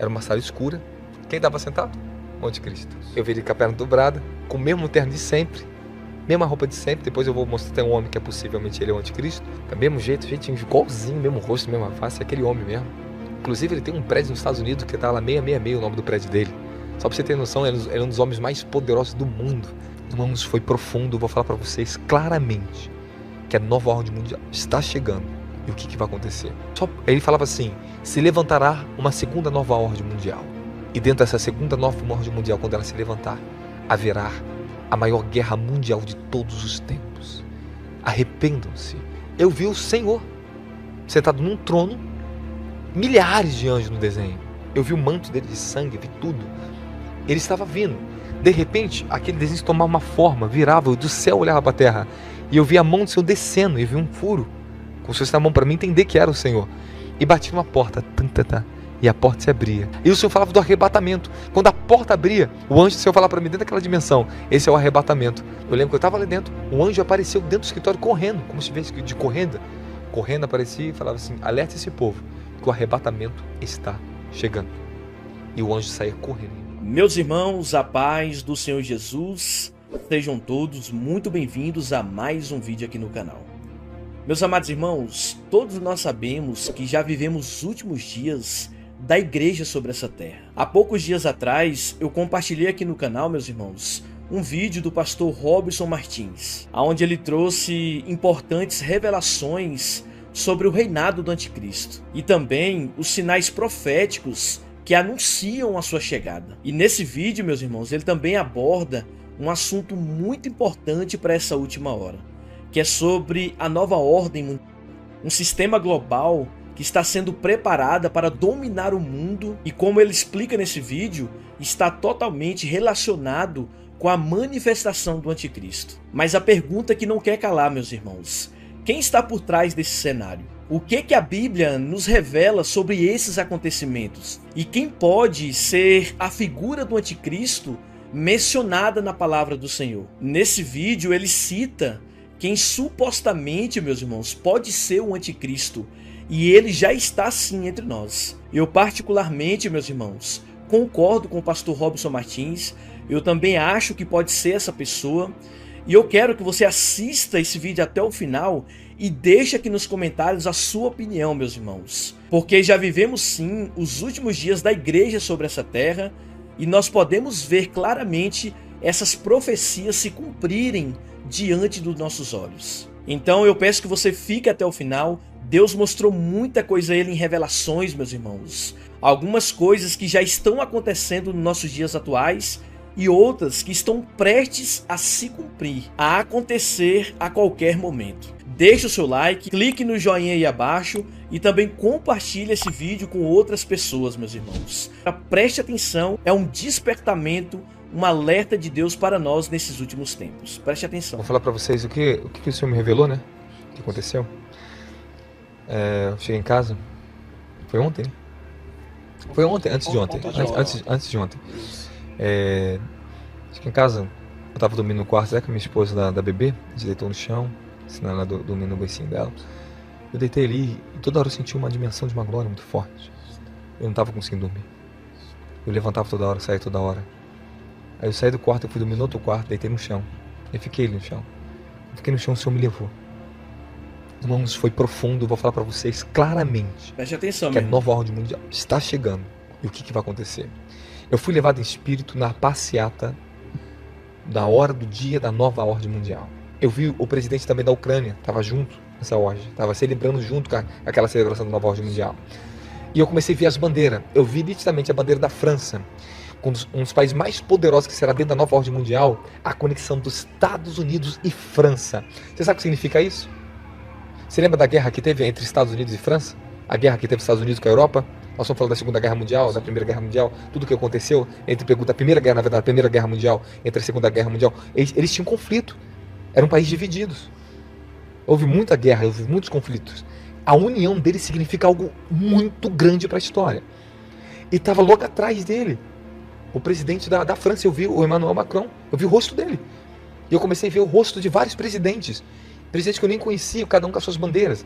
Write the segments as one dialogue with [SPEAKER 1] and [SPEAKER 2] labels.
[SPEAKER 1] Era uma sala escura. Quem estava sentado? O anticristo. Eu vi ele com a perna dobrada, com o mesmo terno de sempre, mesma roupa de sempre. Depois eu vou mostrar, tem um homem que é possivelmente ele é o anticristo. Do mesmo jeito, jeitinho, igualzinho, mesmo rosto, mesma face, é aquele homem mesmo. Inclusive ele tem um prédio nos Estados Unidos que tá lá 666, o nome do prédio dele. Só pra você ter noção, ele é um dos homens mais poderosos do mundo. Irmãos, foi profundo, vou falar para vocês claramente que a nova ordem mundial está chegando. E o que vai acontecer? Ele falava assim, se levantará uma segunda nova ordem mundial. E dentro dessa segunda nova ordem mundial, quando ela se levantar, haverá a maior guerra mundial de todos os tempos. Arrependam-se. Eu vi o Senhor sentado num trono, milhares de anjos no desenho. Eu vi o manto dele de sangue, vi tudo. Ele estava vindo. De repente, aquele desenho tomava uma forma, virava, eu do céu olhava para a terra. E eu vi a mão do Senhor descendo, e vi um furo, como se fosse na mão para mim entender que era o Senhor. E bati numa porta, e a porta se abria. E o Senhor falava do arrebatamento. Quando a porta abria, o anjo do Senhor falava para mim dentro daquela dimensão, esse é o arrebatamento. Eu lembro que eu estava ali dentro, o anjo apareceu dentro do escritório correndo, como se tivesse de correndo. Correndo aparecia e falava assim, alerta esse povo, que o arrebatamento está chegando. E o anjo saía correndo.
[SPEAKER 2] Meus irmãos, a paz do Senhor Jesus, sejam todos muito bem-vindos a mais um vídeo aqui no canal. Meus amados irmãos, todos nós sabemos que já vivemos os últimos dias da igreja sobre essa terra. Há poucos dias atrás, eu compartilhei aqui no canal, meus irmãos, um vídeo do pastor Robson Martins, onde ele trouxe importantes revelações sobre o reinado do anticristo e também os sinais proféticos que anunciam a sua chegada. E nesse vídeo, meus irmãos, ele também aborda um assunto muito importante para essa última hora, que é sobre a nova ordem mundial, um sistema global que está sendo preparada para dominar o mundo e, como ele explica nesse vídeo, está totalmente relacionado com a manifestação do anticristo. Mas a pergunta que não quer calar, meus irmãos, quem está por trás desse cenário? O que a Bíblia nos revela sobre esses acontecimentos? E quem pode ser a figura do anticristo mencionada na palavra do Senhor? Nesse vídeo ele cita quem supostamente, meus irmãos, pode ser o anticristo. E ele já está sim entre nós. Eu particularmente, meus irmãos, concordo com o pastor Robson Martins. Eu também acho que pode ser essa pessoa. E eu quero que você assista esse vídeo até o final e deixe aqui nos comentários a sua opinião, meus irmãos. Porque já vivemos sim os últimos dias da igreja sobre essa terra e nós podemos ver claramente essas profecias se cumprirem diante dos nossos olhos. Então eu peço que você fique até o final. Deus mostrou muita coisa a ele em revelações, meus irmãos. Algumas coisas que já estão acontecendo nos nossos dias atuais e outras que estão prestes a se cumprir, a acontecer a qualquer momento. Deixe o seu like, clique no joinha aí abaixo e também compartilhe esse vídeo com outras pessoas, meus irmãos. Preste atenção, é um despertamento, um alerta de Deus para nós nesses últimos tempos. Preste atenção.
[SPEAKER 1] Vou falar para vocês o que o Senhor me revelou, né? O que aconteceu. Eu cheguei em casa, foi ontem? Foi ontem, antes de ontem. Antes de ontem. Cheguei em casa, eu tava dormindo no quarto, com a minha esposa da bebê, a gente deitou no chão, ensinando ela dormindo no beicinho dela. Eu deitei ali e toda hora eu senti uma dimensão de uma glória muito forte. Eu não tava conseguindo dormir. Eu levantava toda hora, saía toda hora. Aí eu saí do quarto, eu fui dormir no outro quarto, deitei no chão. Eu fiquei ali no chão. Eu fiquei no chão, o Senhor me levou. Irmãos, foi profundo, vou falar para vocês claramente.
[SPEAKER 2] Preste atenção,
[SPEAKER 1] que a nova ordem mundial está chegando. E o que vai acontecer? Eu fui levado em espírito na passeata da hora do dia da nova ordem mundial. Eu vi o presidente também da Ucrânia, estava junto nessa ordem, estava celebrando junto com aquela celebração da nova ordem mundial. E eu comecei a ver as bandeiras. Eu vi nitidamente a bandeira da França, um dos países mais poderosos que será dentro da nova ordem mundial, a conexão dos Estados Unidos e França. Você sabe o que significa isso? Você lembra da guerra que teve entre Estados Unidos e França? A guerra que teve Estados Unidos com a Europa? Nós estamos falando da Segunda Guerra Mundial, da Primeira Guerra Mundial, tudo o que aconteceu da Primeira Guerra, na verdade, a Primeira Guerra Mundial, entre a Segunda Guerra Mundial. Eles tinham conflito. Eram países divididos. Houve muita guerra, houve muitos conflitos. A união deles significa algo muito grande para a história. E estava logo atrás dele o presidente da França. Eu vi o Emmanuel Macron, eu vi o rosto dele. E eu comecei a ver o rosto de vários presidentes que eu nem conhecia, cada um com as suas bandeiras.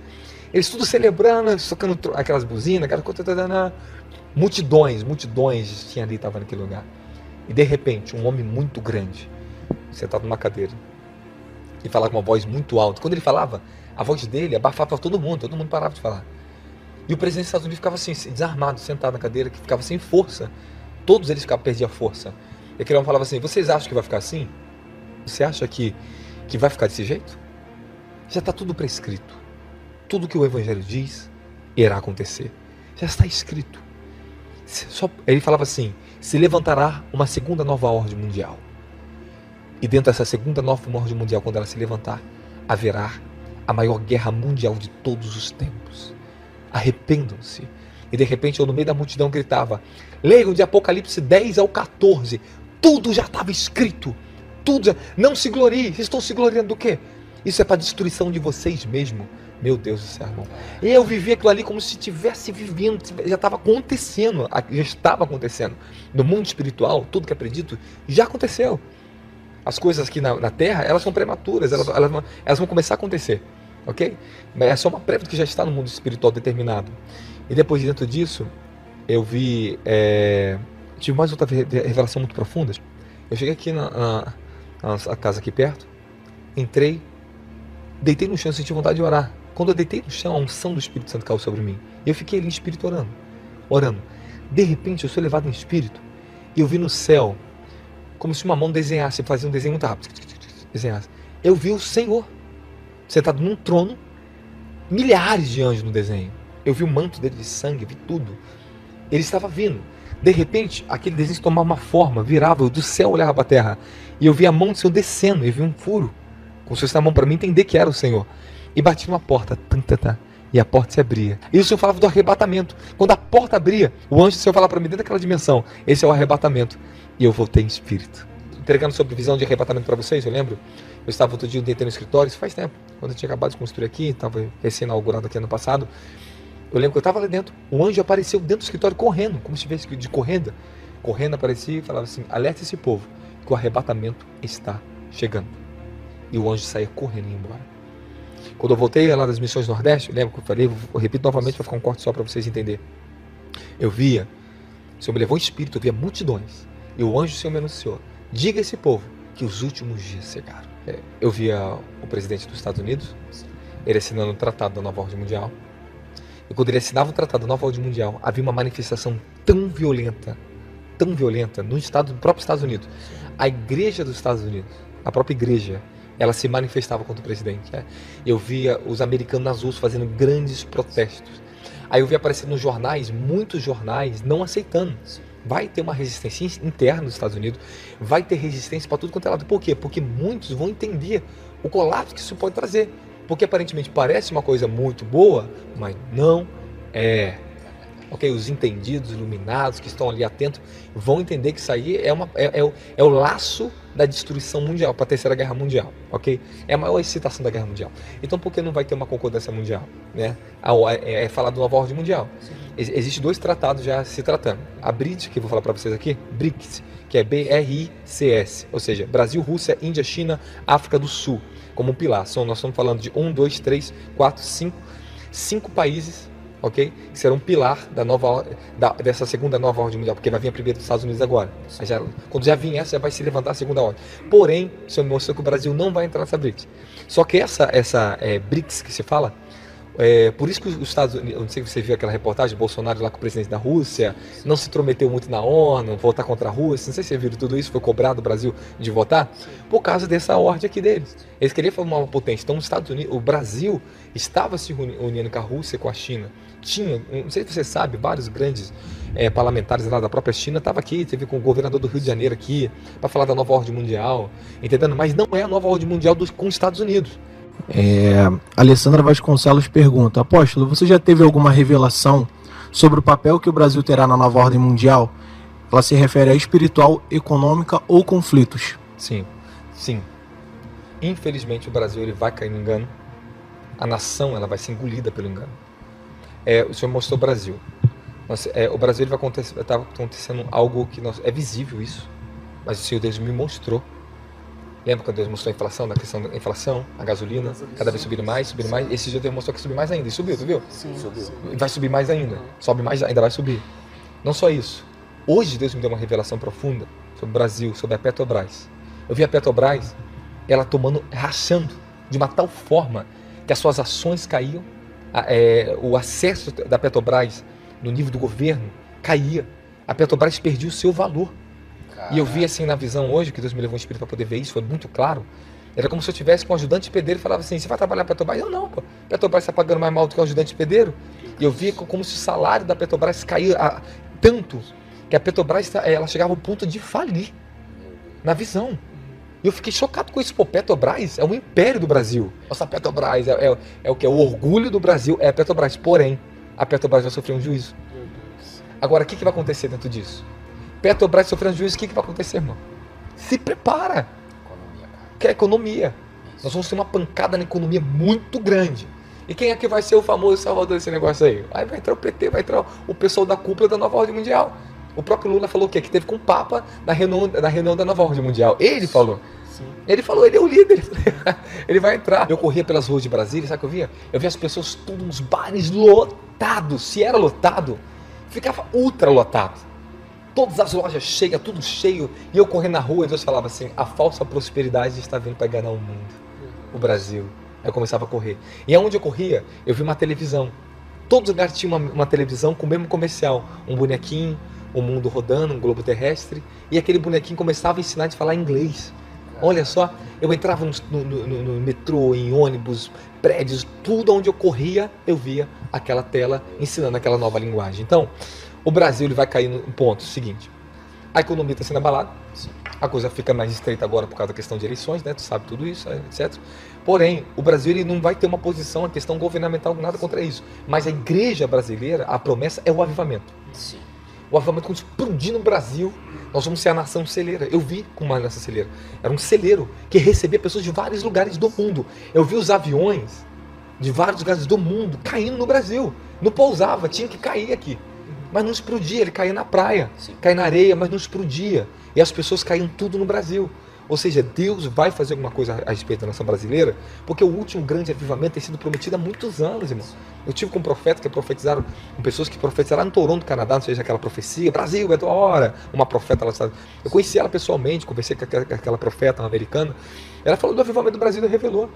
[SPEAKER 1] Eles tudo celebrando, tocando aquelas buzinas, aquela coisa. multidões tinha ali, estavam naquele lugar. E de repente, um homem muito grande, sentado numa cadeira, e falava com uma voz muito alta. Quando ele falava, a voz dele abafava todo mundo parava de falar. E o presidente dos Estados Unidos ficava assim, desarmado, sentado na cadeira, que ficava sem força. Todos eles perdiam a força. E aquele homem falava assim, vocês acham que vai ficar assim? Você acha que vai ficar desse jeito? Já está tudo prescrito. Tudo que o Evangelho diz irá acontecer. Já está escrito. Ele falava assim, se levantará uma segunda nova ordem mundial. E dentro dessa segunda nova ordem mundial, quando ela se levantar, haverá a maior guerra mundial de todos os tempos. Arrependam-se. E de repente eu no meio da multidão gritava, leiam de Apocalipse 10 ao 14, tudo já estava escrito, tudo já... Não se gloriem, vocês estão se gloriando do quê? Isso é para a destruição de vocês mesmos. Meu Deus do céu, irmão. Eu vivi aquilo ali como se estivesse vivendo, já estava acontecendo, no mundo espiritual, tudo que é predito, já aconteceu. As coisas aqui na Terra, elas são prematuras, elas vão começar a acontecer, ok? Mas é só uma prévia que já está no mundo espiritual determinado. E depois, dentro disso, eu tive mais outra revelação muito profunda. Eu cheguei aqui na casa aqui perto, entrei, deitei no chão e senti vontade de orar. Quando eu deitei no chão, a unção do Espírito Santo caiu sobre mim. E eu fiquei ali em espírito orando. De repente, eu sou levado em espírito e eu vi no céu, como se uma mão desenhasse, fazia um desenho muito rápido, desenhasse. Eu vi o Senhor sentado num trono, milhares de anjos no desenho. Eu vi o manto dele de sangue, vi tudo. Ele estava vindo. De repente, aquele desenho tomava uma forma, virava, eu do céu olhava para a terra. E eu vi a mão do Senhor descendo, eu vi um furo, como se fosse na mão para mim entender que era o Senhor. E bati numa porta, e a porta se abria. E o Senhor falava do arrebatamento. Quando a porta abria, o anjo do Senhor falava para mim dentro daquela dimensão, esse é o arrebatamento. E eu voltei em espírito. Entregando sobre visão de arrebatamento para vocês, eu lembro, eu estava outro dia deitando no escritório, isso faz tempo, quando eu tinha acabado de construir aqui, estava recém-inaugurado aqui ano passado. Eu lembro que eu estava lá dentro, o anjo apareceu dentro do escritório correndo, como se estivesse de correndo. Correndo, aparecia e falava assim, alerta esse povo, que o arrebatamento está chegando. E o anjo saía correndo e ia embora. Quando eu voltei lá das missões Nordeste, lembra que eu falei, eu repito novamente para ficar um corte só para vocês entenderem. Eu via, o Senhor me levou em espírito, eu via multidões. E o anjo do Senhor me anunciou, diga a esse povo que os últimos dias chegaram. Eu via o presidente dos Estados Unidos, ele assinando o Tratado da Nova Ordem Mundial. E quando ele assinava o Tratado da Nova Ordem Mundial, havia uma manifestação tão violenta no próprio Estados Unidos. A igreja dos Estados Unidos, a própria igreja, ela se manifestava contra o presidente. Eu via os americanos nas ruas fazendo grandes protestos. Aí eu via aparecer nos jornais, muitos jornais não aceitando. Vai ter uma resistência interna nos Estados Unidos, vai ter resistência para tudo quanto é lado. Por quê? Porque muitos vão entender o colapso que isso pode trazer. Porque aparentemente parece uma coisa muito boa, mas não é. Ok? Os entendidos, iluminados, que estão ali atentos, vão entender que isso aí é o laço da destruição mundial, para a Terceira Guerra Mundial. Ok? É a maior excitação da Guerra Mundial. Então por que não vai ter uma concordância mundial? Né? É falar do Nova Ordem Mundial. Existem dois tratados já se tratando. A BRICS, que eu vou falar para vocês aqui, BRICS, que é BRICS, ou seja, Brasil, Rússia, Índia, China, África do Sul, como um pilar. Nós estamos falando de 1, 2, 3, 4, 5 países, ok? Que serão um pilar dessa segunda nova ordem mundial, porque vai vir a primeira dos Estados Unidos agora. Quando já vir essa, já vai se levantar a segunda ordem. Porém, o senhor me mostrou que o Brasil não vai entrar nessa BRICS. Só que essa BRICS que se fala, por isso que os Estados Unidos, não sei se você viu aquela reportagem, Bolsonaro lá com o presidente da Rússia, não se intrometeu muito na ONU, votar contra a Rússia, não sei se você viu tudo isso, foi cobrado o Brasil de votar, por causa dessa ordem aqui deles. Eles queriam formar uma potência. Então os Estados Unidos, o Brasil estava se unindo com a Rússia e com a China. Não sei se você sabe, vários grandes parlamentares lá da própria China estavam aqui, teve com o governador do Rio de Janeiro aqui, para falar da nova ordem mundial, entendendo? Mas não é a nova ordem mundial com os Estados Unidos.
[SPEAKER 3] Alessandra Vasconcelos pergunta, apóstolo, você já teve alguma revelação sobre o papel que o Brasil terá na nova ordem mundial? Ela se refere a espiritual, econômica ou conflitos?
[SPEAKER 1] Sim. Infelizmente o Brasil ele vai cair no engano. A nação ela vai ser engolida pelo engano. O senhor mostrou o Brasil. O Brasil ele vai acontecer, está acontecendo algo que é visível isso, mas o Senhor Deus me mostrou. Lembra quando Deus mostrou a inflação, da questão da inflação, a gasolina, cada vez subindo mais. Esse dia Deus mostrou que subir mais ainda. E subiu, tu viu?
[SPEAKER 4] Sim. Subiu.
[SPEAKER 1] Vai subir mais ainda. Sobe mais, ainda vai subir. Não só isso. Hoje Deus me deu uma revelação profunda sobre o Brasil, sobre a Petrobras. Eu vi a Petrobras, ela rachando de uma tal forma que as suas ações caíam, o acesso da Petrobras no nível do governo caía. A Petrobras perdia o seu valor. Caraca. E eu vi assim na visão hoje, que Deus me levou um espírito para poder ver isso, foi muito claro. Era como se eu tivesse com um ajudante pedreiro e falava assim, você vai trabalhar na Petrobras? Eu não, pô. A Petrobras está pagando mais mal do que o ajudante pedreiro. E eu vi como se o salário da Petrobras caía tanto que a Petrobras ela chegava ao ponto de falir na visão. E eu fiquei chocado com isso. Pô, Petrobras é o império do Brasil. Nossa, Petrobras é o que? O orgulho do Brasil é a Petrobras. Porém, a Petrobras vai sofrer um juízo. Agora, o que vai acontecer dentro disso? Petrobras sofrendo juízo, o que vai acontecer, irmão? Se prepara. Que é a economia. Isso. Nós vamos ter uma pancada na economia muito grande. E quem é que vai ser o famoso salvador desse negócio aí? Aí vai entrar o PT, vai entrar o pessoal da cúpula da Nova Ordem Mundial. O próprio Lula falou o quê? Que teve com o Papa na reunião da Nova Ordem Mundial. Ele falou. Sim. Ele falou, ele é o líder. Ele vai entrar. Eu corria pelas ruas de Brasília, sabe o que eu via? Eu via as pessoas tudo nos bares lotados. Se era lotado, ficava ultra lotado. Todas as lojas cheias, tudo cheio. E eu correndo na rua e Deus falava assim, a falsa prosperidade está vindo para enganar o mundo. O Brasil. Aí eu começava a correr. E aonde eu corria, eu vi uma televisão. Todos os lugares tinham uma televisão com o mesmo comercial. Um bonequinho, um mundo rodando, um globo terrestre. E aquele bonequinho começava a ensinar a falar inglês. Olha só, eu entrava no metrô, em ônibus, prédios, tudo onde eu corria, eu via aquela tela ensinando aquela nova linguagem. Então, o Brasil ele vai cair no ponto seguinte. A economia está sendo abalada. Sim. A coisa fica mais estreita agora por causa da questão de eleições, né? Tu sabe tudo isso, etc. Porém, o Brasil ele não vai ter uma posição, a questão governamental, nada contra isso. Mas a igreja brasileira, a promessa é o avivamento. Sim. O avivamento, quando explodir no Brasil, nós vamos ser a nação celeira. Eu vi como uma nação celeira. Era um celeiro que recebia pessoas de vários lugares do mundo. Eu vi os aviões de vários lugares do mundo caindo no Brasil. Não pousava, tinha que cair aqui. Mas não explodia, ele caía na praia, caía na areia, mas não explodia. E as pessoas caíam tudo no Brasil. Ou seja, Deus vai fazer alguma coisa a respeito da nação brasileira, porque o último grande avivamento tem sido prometido há muitos anos, irmão. Eu tive com profetas que profetizaram, com pessoas que profetizaram lá no Toronto, Canadá, não seja aquela profecia, Brasil, é tua hora, uma profeta lá. Eu conheci ela pessoalmente, conversei com aquela profeta, uma americana, ela falou do avivamento do Brasil e revelou.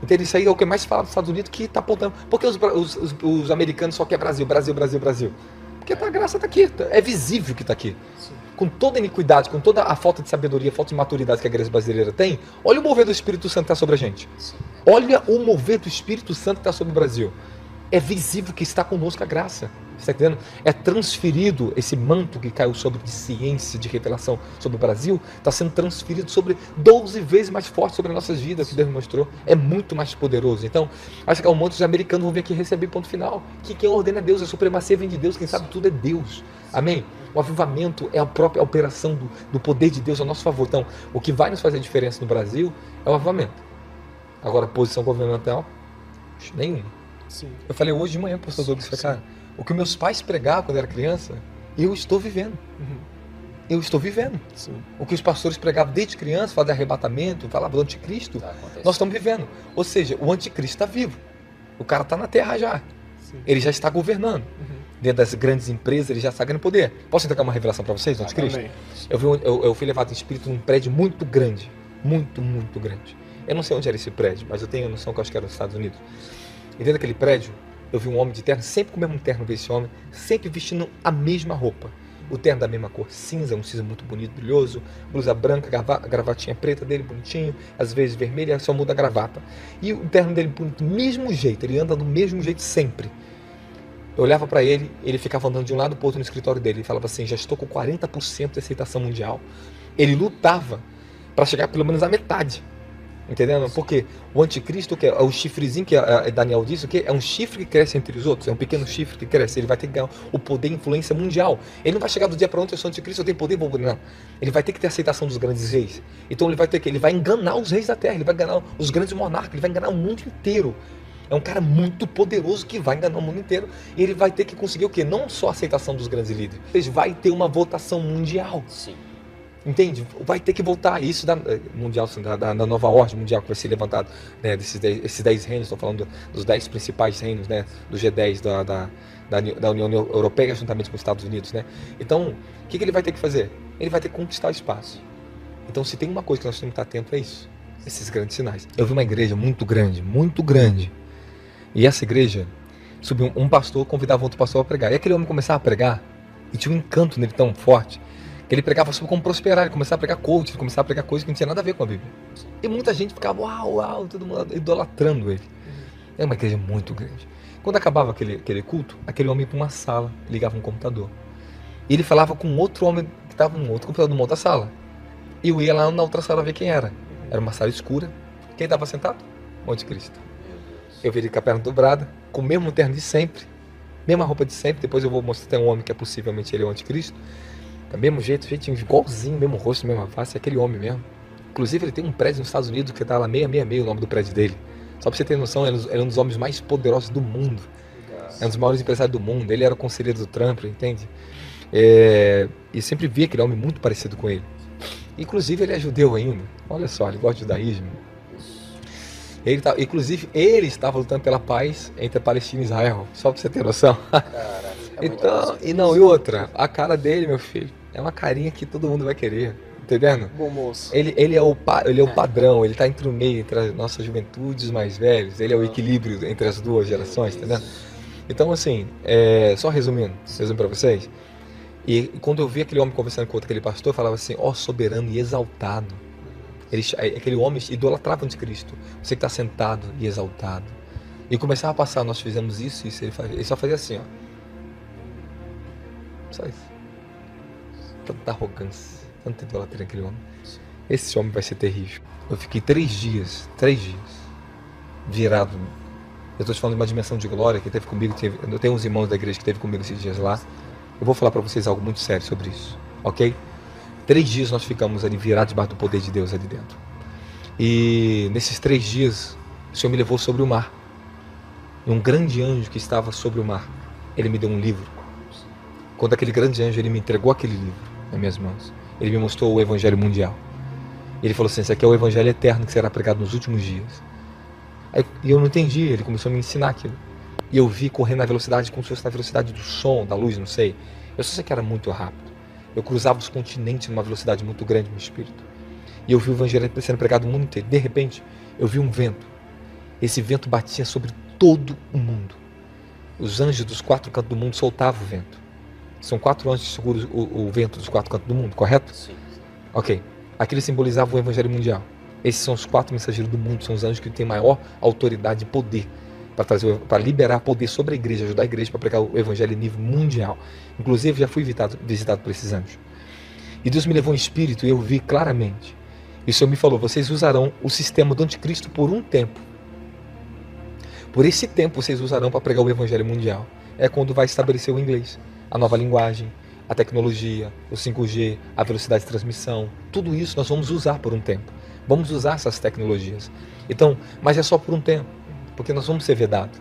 [SPEAKER 1] Entende? Isso aí é o que mais fala dos Estados Unidos, que está apontando. Por que os americanos só querem Brasil, Brasil, Brasil, Brasil? Porque a graça está aqui, é visível que está aqui. Sim. Com toda a iniquidade, com toda a falta de sabedoria, a falta de maturidade que a igreja brasileira tem, olha o mover do Espírito Santo que está sobre a gente. Sim. Olha o mover do Espírito Santo que está sobre o Brasil. É visível que está conosco a graça. Você está entendendo? É transferido esse manto que caiu sobre de ciência, de revelação sobre o Brasil, está sendo transferido sobre 12 vezes mais forte sobre as nossas vidas, que Deus mostrou. É muito mais poderoso. Então, acho que um monte de americanos vão vir aqui receber ponto final. Que quem ordena é Deus, a supremacia vem de Deus, quem sabe tudo é Deus. Amém? O avivamento é a própria operação do poder de Deus a nosso favor. Então, o que vai nos fazer diferença no Brasil é o avivamento. Agora, posição governamental, nenhuma. Sim. Eu falei hoje de manhã para o pastor Douglas, cara, o que meus pais pregavam quando eu era criança, eu estou vivendo. Uhum. Eu estou vivendo. Sim. O que os pastores pregavam desde criança, falavam de arrebatamento, falavam do anticristo, nós estamos vivendo. Ou seja, o anticristo está vivo. O cara está na terra já. Sim. Ele já está governando. Uhum. Dentro das grandes empresas, ele já está ganhando poder. Posso entregar uma revelação para vocês do anticristo? Eu fui levado em espírito num prédio muito grande. Muito, muito grande. Eu não sei onde era esse prédio, mas eu tenho a noção que eu acho que era nos Estados Unidos. E dentro daquele prédio, eu vi um homem de terno, sempre com o mesmo terno, vi esse homem, sempre vestindo a mesma roupa. O terno da mesma cor, cinza, um cinza muito bonito, brilhoso, blusa branca, gravatinha preta dele, bonitinho, às vezes vermelha, só muda a gravata. E o terno dele, do mesmo jeito, ele anda do mesmo jeito sempre. Eu olhava para ele, ele ficava andando de um lado para o outro no escritório dele, ele falava assim, já estou com 40% de aceitação mundial. Ele lutava para chegar pelo menos à metade. Entendendo? Porque o anticristo, que é o chifrezinho que Daniel disse, que é um chifre que cresce entre os outros, é um pequeno chifre que cresce, ele vai ter que ganhar o poder e influência mundial. Ele não vai chegar do dia para ontem, eu sou anticristo, eu tenho poder, não. Ele vai ter que ter aceitação dos grandes reis. Então ele vai enganar os reis da terra, ele vai enganar os grandes monarcas, ele vai enganar o mundo inteiro. É um cara muito poderoso que vai enganar o mundo inteiro. E ele vai ter que conseguir o quê? Não só a aceitação dos grandes líderes, ele vai ter uma votação mundial. Sim. Entende? Vai ter que voltar isso mundial, da nova ordem mundial que vai ser levantado, né? Esses 10 reinos, estou falando dos 10 principais reinos, né? Do G10 da União Europeia juntamente com os Estados Unidos, né? Então, o que ele vai ter que fazer? Ele vai ter que conquistar o espaço. Então, se tem uma coisa que nós temos que estar atento, é isso. Esses grandes sinais. Eu vi uma igreja muito grande. E essa igreja, subiu um pastor, convidava outro pastor a pregar. E aquele homem começava a pregar, e tinha um encanto nele tão forte, que ele pregava sobre como prosperar, ele começava a pregar coach, ele começava a pregar coisas que não tinha nada a ver com a Bíblia. E muita gente ficava, uau, todo mundo idolatrando ele. É uma igreja muito grande. Quando acabava aquele culto, aquele homem ia para uma sala, ligava um computador. E ele falava com outro homem que estava num outro computador, numa outra sala. E eu ia lá na outra sala ver quem era. Era uma sala escura. Quem estava sentado? O anticristo. Eu vi ele com a perna dobrada, com o mesmo terno de sempre, mesma roupa de sempre. Depois eu vou mostrar até um homem que é possivelmente ele é o anticristo. Do mesmo jeito, jeitinho igualzinho, mesmo rosto, mesma face, é aquele homem mesmo. Inclusive ele tem um prédio nos Estados Unidos que está lá 666, o nome do prédio dele. Só para você ter noção, ele é um dos homens mais poderosos do mundo. É um dos maiores empresários do mundo. Ele era o conselheiro do Trump, entende? E sempre vi aquele homem muito parecido com ele. Inclusive ele é judeu ainda. Olha só, ele gosta de judaísmo. Inclusive ele estava lutando pela paz entre a Palestina e Israel. Só para você ter noção.
[SPEAKER 4] Caraca,
[SPEAKER 1] Então, e outra, a cara dele, meu filho, é uma carinha que todo mundo vai querer. Entendendo?
[SPEAKER 4] Bom moço.
[SPEAKER 1] Ele é o padrão, ele está entre o meio, entre a nossa juventude e os mais velhos. Ele é o equilíbrio entre as duas gerações, entendeu? Então, assim, só resumindo para vocês. E quando eu vi aquele homem conversando com aquele pastor, eu falava assim, ó soberano e exaltado. Aquele homem idolatrava o anticristo. Você que está sentado e exaltado. E começava a passar, nós fizemos isso. Ele só fazia assim, ó. Só isso. Tanta arrogância. Tanta idolatria naquele homem. Esse homem vai ser terrível. Eu fiquei 3 dias virado. Eu estou te falando de uma dimensão de glória que teve comigo. Eu tenho uns irmãos da igreja que teve comigo esses dias lá. Eu vou falar para vocês algo muito sério sobre isso, ok? 3 dias nós ficamos ali virados debaixo do poder de Deus ali dentro. E nesses 3 dias o Senhor me levou sobre o mar. E um grande anjo que estava sobre o mar, ele me deu um livro. Quando aquele grande anjo ele me entregou aquele livro nas minhas mãos, ele me mostrou o Evangelho Mundial. Ele falou assim, esse aqui é o Evangelho Eterno que será pregado nos últimos dias. E eu não entendi, ele começou a me ensinar aquilo. E eu vi correndo na velocidade, como se fosse na velocidade do som, da luz, não sei. Eu só sei que era muito rápido. Eu cruzava os continentes numa velocidade muito grande no espírito. E eu vi o Evangelho sendo pregado no mundo inteiro. De repente, eu vi um vento. Esse vento batia sobre todo o mundo. Os anjos dos 4 cantos do mundo soltavam o vento. São 4 anjos que seguram o vento dos 4 cantos do mundo, correto?
[SPEAKER 4] Sim.
[SPEAKER 1] Ok. Aquilo simbolizava o Evangelho Mundial. Esses são os 4 mensageiros do mundo, são os anjos que têm maior autoridade e poder para liberar poder sobre a igreja, ajudar a igreja para pregar o Evangelho em nível mundial. Inclusive, já fui visitado por esses anjos. E Deus me levou em espírito e eu vi claramente. E o Senhor me falou, vocês usarão o sistema do anticristo por um tempo. Por esse tempo vocês usarão para pregar o Evangelho mundial. É quando vai estabelecer o inglês, a nova linguagem, a tecnologia, o 5G, a velocidade de transmissão. Tudo isso nós vamos usar por um tempo. Vamos usar essas tecnologias. Então, mas é só por um tempo, porque nós vamos ser vedados.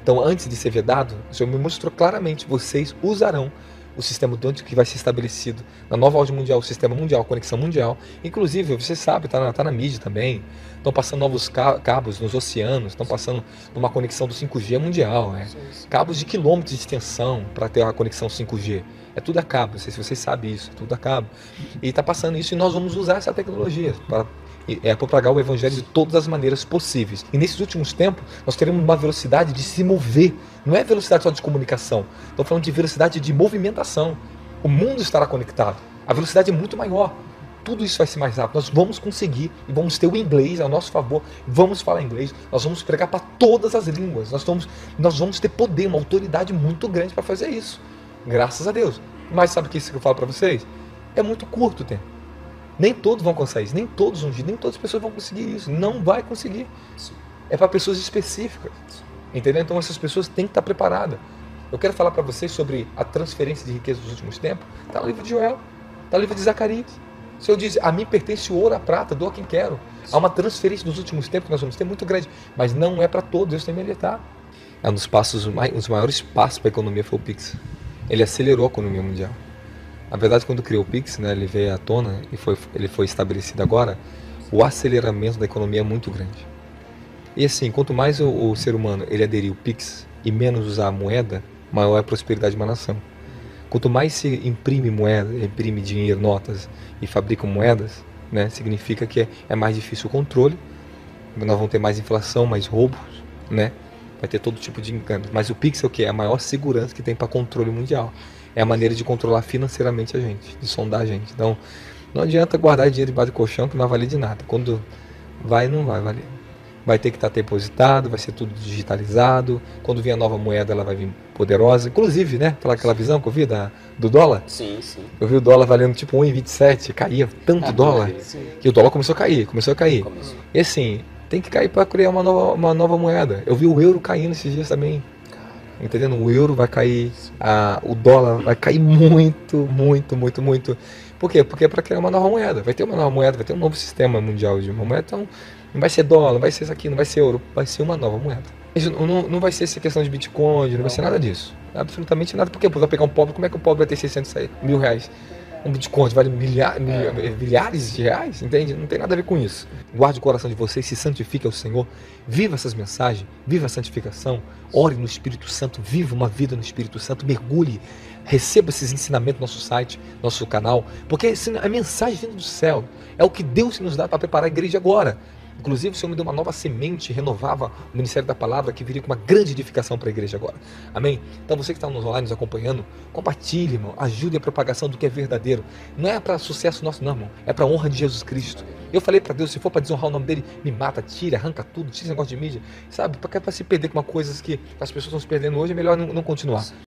[SPEAKER 1] Então, antes de ser vedado, o Senhor me mostrou claramente, vocês usarão o sistema do anticristo que vai ser estabelecido na nova ordem mundial, o sistema mundial, a conexão mundial. Inclusive, você sabe, está na mídia também, estão passando novos cabos nos oceanos, estão passando uma conexão do 5G mundial, cabos de quilômetros de extensão para ter a conexão 5G. É tudo a cabo, não sei se vocês sabem isso, é tudo a cabo. E está passando isso e nós vamos usar essa tecnologia para propagar o Evangelho de todas as maneiras possíveis. E nesses últimos tempos, nós teremos uma velocidade de se mover. Não é velocidade só de comunicação. Estou falando de velocidade de movimentação. O mundo estará conectado. A velocidade é muito maior. Tudo isso vai ser mais rápido. Nós vamos conseguir e vamos ter o inglês a nosso favor. Vamos falar inglês. Nós vamos pregar para todas as línguas. Nós vamos ter poder, uma autoridade muito grande para fazer isso. Graças a Deus. Mas sabe o que isso que eu falo para vocês? É muito curto o tempo. Nem todos vão conseguir isso, nem todas as pessoas vão conseguir isso. Não vai conseguir. É para pessoas específicas. Entendeu? Então essas pessoas têm que estar preparadas. Eu quero falar para vocês sobre a transferência de riqueza dos últimos tempos. Está no livro de Joel, está no livro de Zacarias. O Senhor diz, a mim pertence o ouro, a prata, dou a quem quero. Há uma transferência dos últimos tempos que nós vamos ter muito grande. Mas não é para todos, Deus tem militar. É um dos passos, os maiores passos para a economia foi o Pix. Ele acelerou a economia mundial. Na verdade, quando criou o Pix, né, ele veio à tona e ele foi estabelecido agora, o aceleramento da economia é muito grande. E assim, quanto mais o ser humano ele aderir ao Pix e menos usar a moeda, maior é a prosperidade de uma nação. Quanto mais se imprime moeda, imprime dinheiro, notas e fabricam moedas, né, significa que é mais difícil o controle, nós vamos ter mais inflação, mais roubos, né? Vai ter todo tipo de engano. Mas o Pix é o quê? É a maior segurança que tem para controle mundial. É a maneira de controlar financeiramente a gente, de sondar a gente. Então, não adianta guardar dinheiro debaixo do colchão que não vai valer de nada. Quando vai, não vai valer. Vai ter que estar depositado, vai ser tudo digitalizado. Quando vier a nova moeda, ela vai vir poderosa. Inclusive, né? Aquela visão que eu vi do dólar.
[SPEAKER 4] Sim, sim.
[SPEAKER 1] Eu vi o dólar valendo tipo 1,27, caía tanto dólar. Que o dólar começou a cair.
[SPEAKER 4] Começou.
[SPEAKER 1] E assim, tem que cair para criar uma nova moeda. Eu vi o euro caindo esses dias também. Entendendo? O euro vai cair, o dólar vai cair muito, muito, muito, muito. Por quê? Porque é para criar uma nova moeda. Vai ter uma nova moeda, vai ter um novo sistema mundial de uma moeda. Então, não vai ser dólar, não vai ser isso aqui, não vai ser euro, vai ser uma nova moeda. Não vai ser essa questão de Bitcoin, não vai ser nada disso. Absolutamente nada. Por quê? Porque vai pegar um pobre, como é que o pobre vai ter 600 mil reais? Um Bitcoin vale milhares de reais, entende? Não tem nada a ver com isso. Guarde o coração de vocês, se santifique ao Senhor, viva essas mensagens, viva a santificação, ore no Espírito Santo, viva uma vida no Espírito Santo, mergulhe, receba esses ensinamentos no nosso site, nosso canal, porque a mensagem vindo do céu é o que Deus nos dá para preparar a igreja agora. Inclusive, o Senhor me deu uma nova semente, renovava o Ministério da Palavra, que viria com uma grande edificação para a igreja agora. Amém? Então, você que está nos online, nos acompanhando, compartilhe, irmão, ajude a propagação do que é verdadeiro. Não é para sucesso nosso, não, irmão. É para a honra de Jesus Cristo. Eu falei para Deus, se for para desonrar o nome dele, me mata, tira, arranca tudo, tira esse negócio de mídia, sabe? Para se perder com uma coisa que as pessoas estão se perdendo hoje, é melhor não continuar.